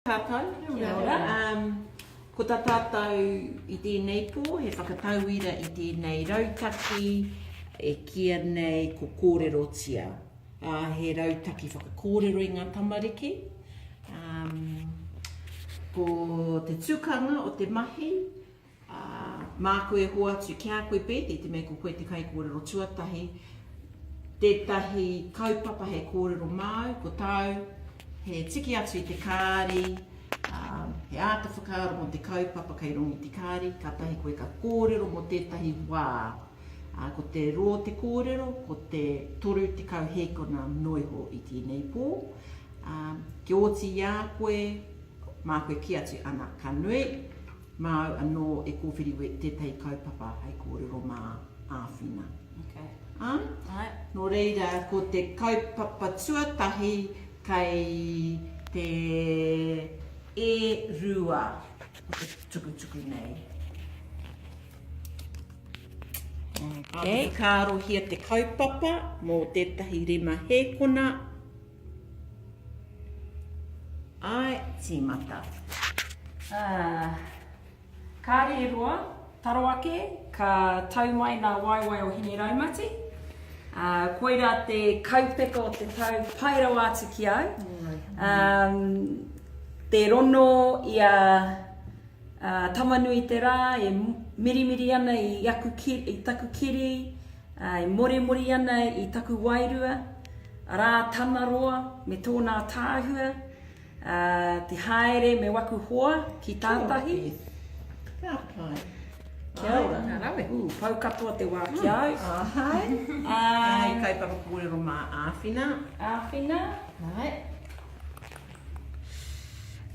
Tātou, kia ora. Ko tā tātou I tēnei pō, he whakatauira I tēnei rautaki e kia nei ko Kōrerotia. He rautaki whakakōrero I ngā tamariki. Ko te tūkanga o te mahi, mā koe hoa atu kia koe pēti, te mea ko koe te kai kōrero tuatahi. Tētahi kaupapa he kōrero māu, ko tau, he tiki atu I te kāri, he āta whakaaro mo te kaupapa kei rongi te kāri, ka tahi koe ka kōrero mo tētahi wā. Ko te ro te kōrero, ko te toru te kauhekona noiho I tēnei pō. Ki oti ia koe, mā koe ki atu ana ka nui, māu anō e kōwhiriwe tētahi kaupapa hei kōrero mā āwhina. Okay. Nō reira, ko te kaupapa tuatahi kei te e rua, o te tukutuku nei. Okay. Ka rohia te kaupapa mō tētahi rima hēkona. Ai, tīmata. Kāre e roa, taro ake, ka tau mai nā waiwai o hine raumati. Koira te kaupeka o te tau pairau atu ki au. Te rono I a tamanui te rā, e mirimiri ana I taku kiri, e moremori ana I taku wairua, rā tana roa me tōnā tāhua, te haere me waku hoa ki tātahi. Ka pai. Kia ora. Pau katoa te wā ki au. Ahai. Hei kaupapa kōrero mā āwhina. Āwhina. Right.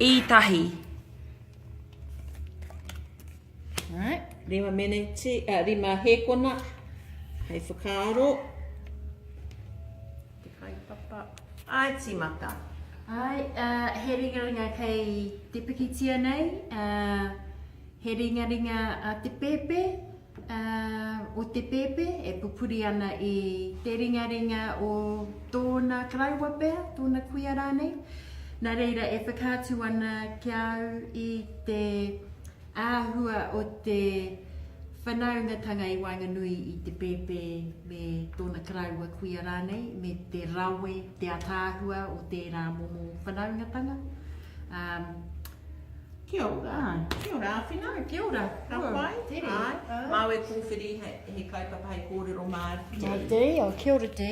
I tahi. Right. Rima rima hēkona. Hei whakaaro. Te kaupapa. Ai, tīmata. Ai, he ringaringa kei te pikitia nei, he ringaringa te pepe, o te pepe, e pupuri ana I te ringaringa o tōna karaiwa pēr, tōna kuia rānei. Nā reira e whakātu ana ki au I te āhua o te whanaungatanga I Wainganui I te pepe me tōna karaua kuia rānei, me te rawe, te atāhua o tērā momo whanaungatanga. Kia ora. Kia ora, āwhina. Kia ora. Ka pai. Tere. Ai. Mau e kōwhiri he kaupapa hei kōrero mā Nā te, o kia ora te.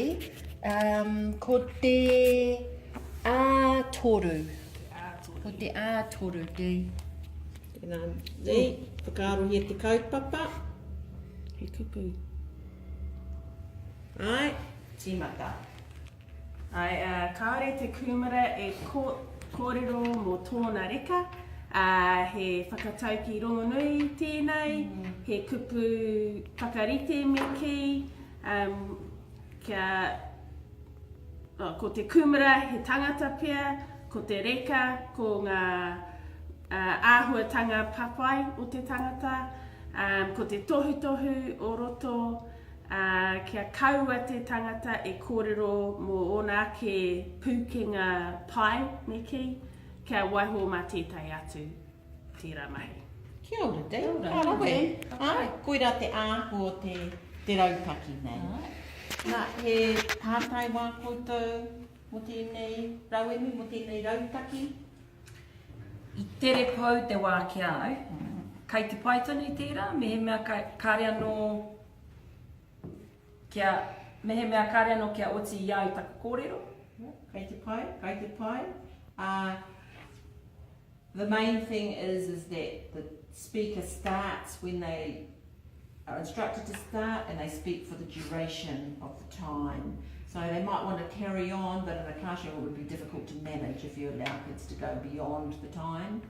Ko te ātoru. Ko te ātoru te. Tēnā nei, whakaaro hia te kaupapa. He kupu. Ai, tīmata. Ai, kāre te kumara e kōrero mō tōna reka. He whakatau ki rongonui tēnei, he kupu pakarite me ki, ko te kumara he tangata pia, ko te reka, ko ngā āhuatanga papai o te tangata, ko te tohu o roto, kia kaua te tangata e kōrero mō ona ke pūkenga pai me ki, kia waiho mā tētai atu tērā mahi. Kia ora te. Kia ora. Arawe. Ai, koira te āho o te rautaki nei. Nā, he tātai wā koutou mo tēnei rauemi, mo tēnei rautaki. I tere pau te wā ki au, kai te paitanu I tērā, me he mea kāre anō kia oti I au taku kōrero. Kai te pai, kai te pai. The main thing is that the speaker starts when they are instructed to start and they speak for the duration of the time. So they might want to carry on, but in a classroom it would be difficult to manage if you allow kids to go beyond the time.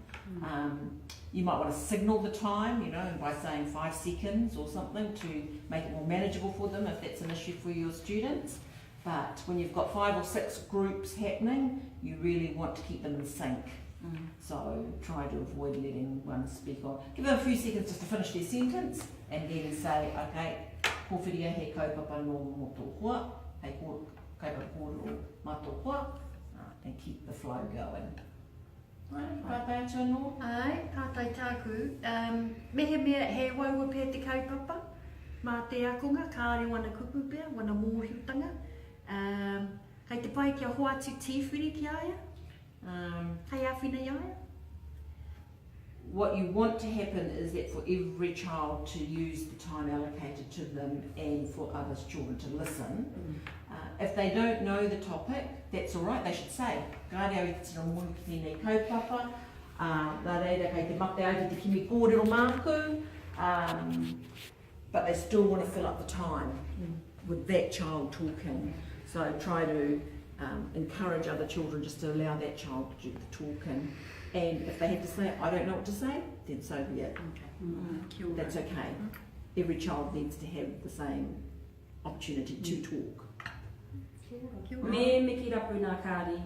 You might want to signal the time, by saying 5 seconds or something to make it more manageable for them if that's an issue for your students. But when you've got 5 or 6 groups happening, you really want to keep them in sync. So try to avoid letting one speak on. Give them a few seconds just to finish their sentence and then say, okay, kōwhiria he kaupapa no mō tō hoa, hei kaupapa kōrero mā tō hoa, and keep the flow going. Right. tūnō? Ai, tātai tāku. Mehe mea he waua pēr te kaupapa. Mā te akonga, kāre wana kupu pēr, wana mōhiutanga. Kei te pai kia hoatu tīwhiri ki aia. Kei awhina i aia. What you want to happen is that for every child to use the time allocated to them and for other children to listen. If they don't know the topic, that's all right, they should say. Kāre au i te tino mōhi ki tēnei kaupapa, nā reira kei te mate au ki te kimi kōrero māku, but they still want to fill up the time with that child talking. So try to encourage other children just to allow that child to do the talking. And if they have to say, I don't know what to say, then so be it. That's okay. Every child needs to have the same opportunity to talk. Me ki rapu nā kāre.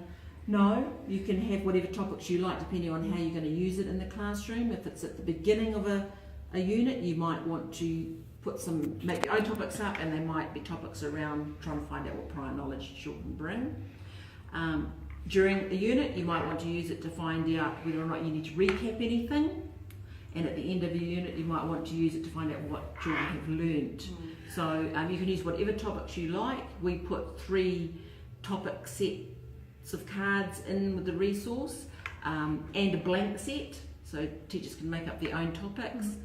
No, you can have whatever topics you like depending on how you're going to use it in the classroom. If it's at the beginning of a unit, you might want to make your own topics up, and they might be topics around trying to find out what prior knowledge children bring. During a unit, you might want to use it to find out whether or not you need to recap anything. And at the end of the unit, you might want to use it to find out what children have learnt. So you can use whatever topics you like. We put 3 topic sets of cards in with the resource and a blank set, so teachers can make up their own topics.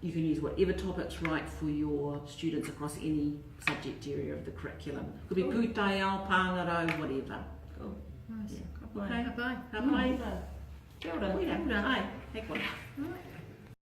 You can use whatever topic's right for your students across any subject area of the curriculum. Could be pūtaiao, pāngarau, whatever. Cool. Nice. Yeah. Ka pai. Kia ora. Kia ora. Ai, hei kona.